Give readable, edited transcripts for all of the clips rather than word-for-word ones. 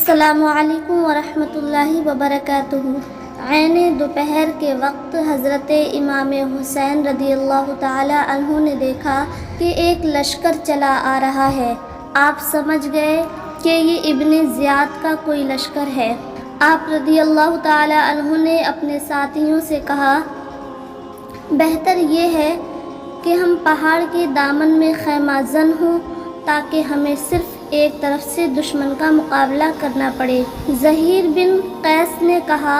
السلام علیکم ورحمۃ اللہ وبرکاتہ۔ عین دوپہر کے وقت حضرت امام حسین رضی اللہ تعالی عنہ نے دیکھا کہ ایک لشکر چلا آ رہا ہے۔ آپ سمجھ گئے کہ یہ ابن زیاد کا کوئی لشکر ہے۔ آپ رضی اللہ تعالی عنہ نے اپنے ساتھیوں سے کہا، بہتر یہ ہے کہ ہم پہاڑ کے دامن میں خیمہ زن ہوں تاکہ ہمیں صرف ایک طرف سے دشمن کا مقابلہ کرنا پڑے۔ زہیر بن قیس نے کہا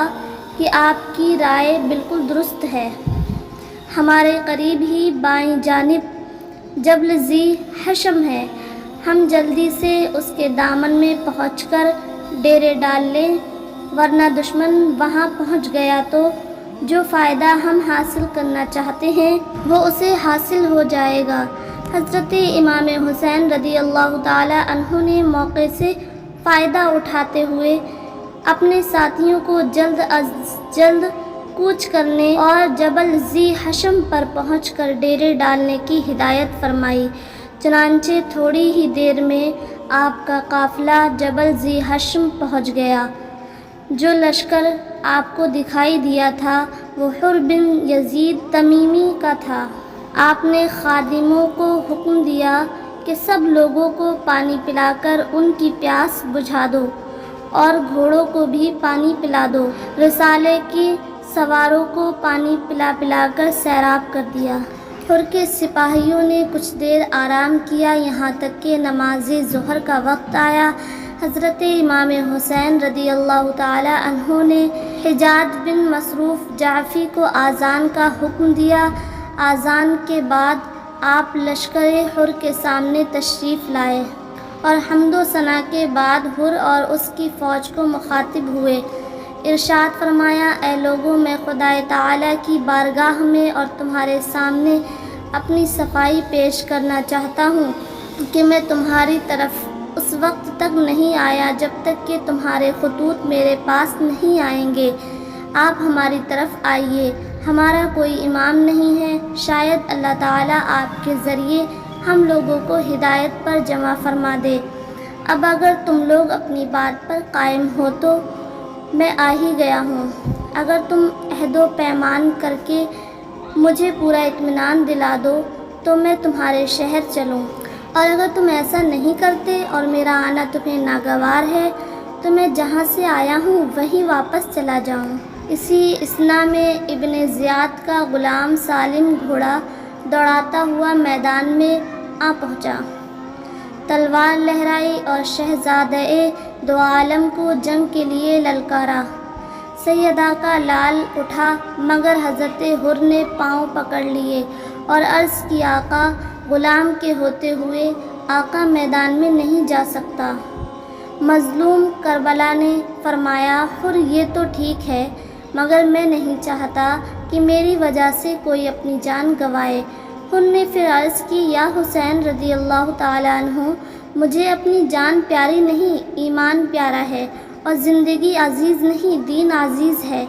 کہ آپ کی رائے بالکل درست ہے۔ ہمارے قریب ہی بائیں جانب جبل ذی حشم ہے، ہم جلدی سے اس کے دامن میں پہنچ کر ڈیرے ڈال لیں، ورنہ دشمن وہاں پہنچ گیا تو جو فائدہ ہم حاصل کرنا چاہتے ہیں وہ اسے حاصل ہو جائے گا۔ حضرت امام حسین رضی اللہ تعالی عنہ نے موقع سے فائدہ اٹھاتے ہوئے اپنے ساتھیوں کو جلد از جلد کوچ کرنے اور جبل ذی حشم پر پہنچ کر ڈیرے ڈالنے کی ہدایت فرمائی۔ چنانچہ تھوڑی ہی دیر میں آپ کا قافلہ جبل ذی حشم پہنچ گیا۔ جو لشکر آپ کو دکھائی دیا تھا وہ حر بن یزید تمیمی کا تھا۔ آپ نے خادموں کو حکم دیا کہ سب لوگوں کو پانی پلا کر ان کی پیاس بجھا دو اور گھوڑوں کو بھی پانی پلا دو۔ رسالے کی سواروں کو پانی پلا پلا کر سیراب کر دیا۔ حر کے سپاہیوں نے کچھ دیر آرام کیا، یہاں تک کہ نماز ظہر کا وقت آیا۔ حضرت امام حسین رضی اللہ تعالی عنہ نے حجاج بن مصروف جعفی کو آذان کا حکم دیا۔ آذان کے بعد آپ لشکر حر کے سامنے تشریف لائے اور حمد و ثنا کے بعد حر اور اس کی فوج کو مخاطب ہوئے۔ ارشاد فرمایا، اے لوگوں، میں خدائے تعالیٰ کی بارگاہ میں اور تمہارے سامنے اپنی صفائی پیش کرنا چاہتا ہوں کہ میں تمہاری طرف اس وقت تک نہیں آیا جب تک کہ تمہارے خطوط میرے پاس نہیں آئیں گے۔ آپ ہماری طرف آئیے، ہمارا کوئی امام نہیں ہے، شاید اللہ تعالیٰ آپ کے ذریعے ہم لوگوں کو ہدایت پر جمع فرما دے۔ اب اگر تم لوگ اپنی بات پر قائم ہو تو میں آ ہی گیا ہوں۔ اگر تم عہد و پیمان کر کے مجھے پورا اطمینان دلا دو تو میں تمہارے شہر چلوں، اور اگر تم ایسا نہیں کرتے اور میرا آنا تمہیں ناگوار ہے تو میں جہاں سے آیا ہوں وہیں واپس چلا جاؤں۔ اسی اثنا میں ابن زیاد کا غلام سالم گھوڑا دوڑاتا ہوا میدان میں آ پہنچا، تلوار لہرائی اور شہزادہ دو عالم کو جنگ کے لیے للکارا۔ سیدہ کا لال اٹھا مگر حضرت حر نے پاؤں پکڑ لیے اور عرض کی، آقا، غلام کے ہوتے ہوئے آقا میدان میں نہیں جا سکتا۔ مظلوم کربلا نے فرمایا، حر یہ تو ٹھیک ہے مگر میں نہیں چاہتا کہ میری وجہ سے کوئی اپنی جان گنوائے۔ حر نے پھر عرض کی، یا حسین رضی اللہ تعالی عنہ، مجھے اپنی جان پیاری نہیں، ایمان پیارا ہے، اور زندگی عزیز نہیں، دین عزیز ہے،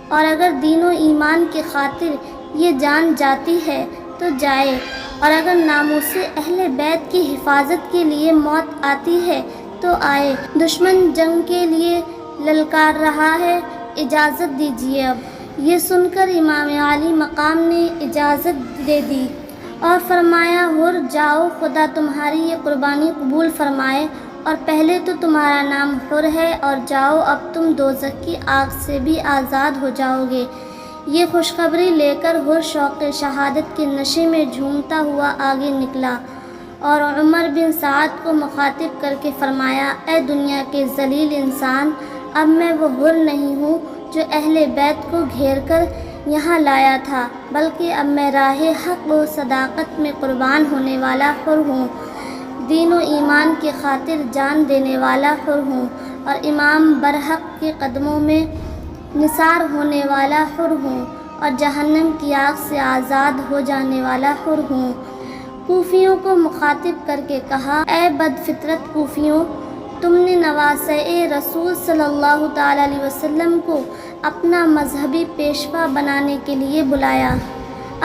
اور اگر دین و ایمان کی خاطر یہ جان جاتی ہے تو جائے، اور اگر ناموس اہل بیت کی حفاظت کے لیے موت آتی ہے تو آئے۔ دشمن جنگ کے لیے للکار رہا ہے، اجازت دیجیے۔ اب یہ سن کر امام عالی مقام نے اجازت دے دی اور فرمایا، حر جاؤ، خدا تمہاری یہ قربانی قبول فرمائے، اور پہلے تو تمہارا نام حر ہے، اور جاؤ، اب تم دوزخ کی آگ سے بھی آزاد ہو جاؤ گے۔ یہ خوشخبری لے کر حر شوق شہادت کے نشے میں جھومتا ہوا آگے نکلا اور عمر بن سعد کو مخاطب کر کے فرمایا، اے دنیا کے ذلیل انسان، اب میں وہ حر نہیں ہوں جو اہل بیت کو گھیر کر یہاں لایا تھا، بلکہ اب میں راہ حق و صداقت میں قربان ہونے والا حر ہوں، دین و ایمان کی خاطر جان دینے والا حر ہوں، اور امام برحق کے قدموں میں نثار ہونے والا حر ہوں، اور جہنم کی آگ سے آزاد ہو جانے والا حر ہوں۔ کوفیوں کو مخاطب کر کے کہا، اے بد فطرت کوفیوں، تم نے نواسۂ رسول صلی اللہ تعالی علیہ وسلم کو اپنا مذہبی پیشوا بنانے کے لیے بلایا،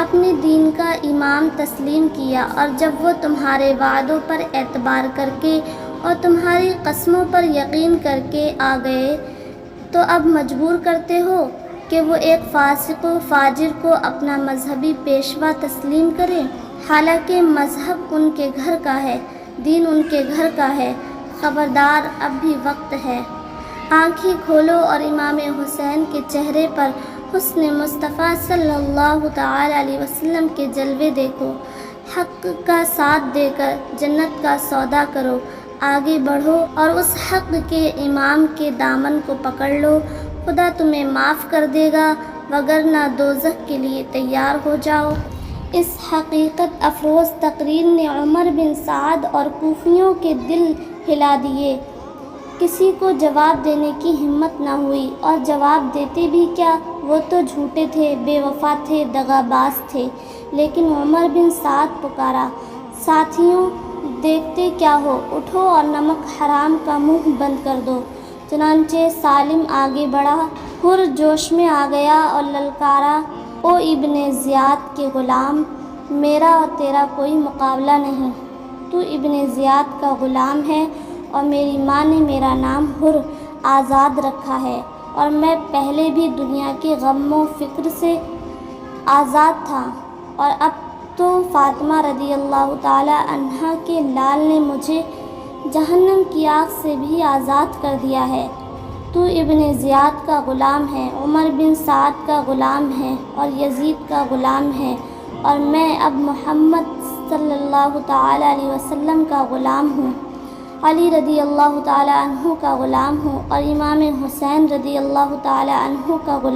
اپنے دین کا امام تسلیم کیا، اور جب وہ تمہارے وعدوں پر اعتبار کر کے اور تمہاری قسموں پر یقین کر کے آ گئے، تو اب مجبور کرتے ہو کہ وہ ایک فاسق و فاجر کو اپنا مذہبی پیشوا تسلیم کرے، حالانکہ مذہب ان کے گھر کا ہے، دین ان کے گھر کا ہے۔ خبردار، اب بھی وقت ہے۔ آنکھیں کھولو اور امام حسین کے چہرے پر حسن مصطفیٰ صلی اللہ تعالی علیہ وسلم کے جلوے دیکھو۔ حق کا ساتھ دے کر جنت کا سودا کرو، آگے بڑھو اور اس حق کے امام کے دامن کو پکڑ لو، خدا تمہیں معاف کر دے گا، وگرنہ دوزخ کے لیے تیار ہو جاؤ۔ اس حقیقت افروز تقریر نے عمر بن سعد اور کوفیوں کے دل ہلا دیے۔ کسی کو جواب دینے کی ہمت نہ ہوئی، اور جواب دیتے بھی کیا، وہ تو جھوٹے تھے، بے وفا تھے، دغا باز تھے۔ لیکن عمر بن سعد پکارا، ساتھیوں دیکھتے کیا ہو، اٹھو اور نمک حرام کا منہ بند کر دو۔ چنانچہ سالم آگے بڑھا، حر جوش میں آ گیا اور للکارا، او ابن زیاد کے غلام، میرا اور تیرا کوئی مقابلہ نہیں۔ تو ابن زیاد کا غلام ہے اور میری ماں نے میرا نام حر آزاد رکھا ہے، اور میں پہلے بھی دنیا کے غم و فکر سے آزاد تھا، اور اب تو فاطمہ رضی اللہ تعالی عنہا کے لال نے مجھے جہنم کی آگ سے بھی آزاد کر دیا ہے۔ تو ابن زیاد کا غلام ہے، عمر بن سعد کا غلام ہے اور یزید کا غلام ہے، اور میں اب محمد صلی اللہ تعالی علیہ وسلم کا غلام ہوں، علی رضی اللہ تعالی عنہ کا غلام ہوں، اور امام حسین رضی اللہ تعالی عنہ کا غلام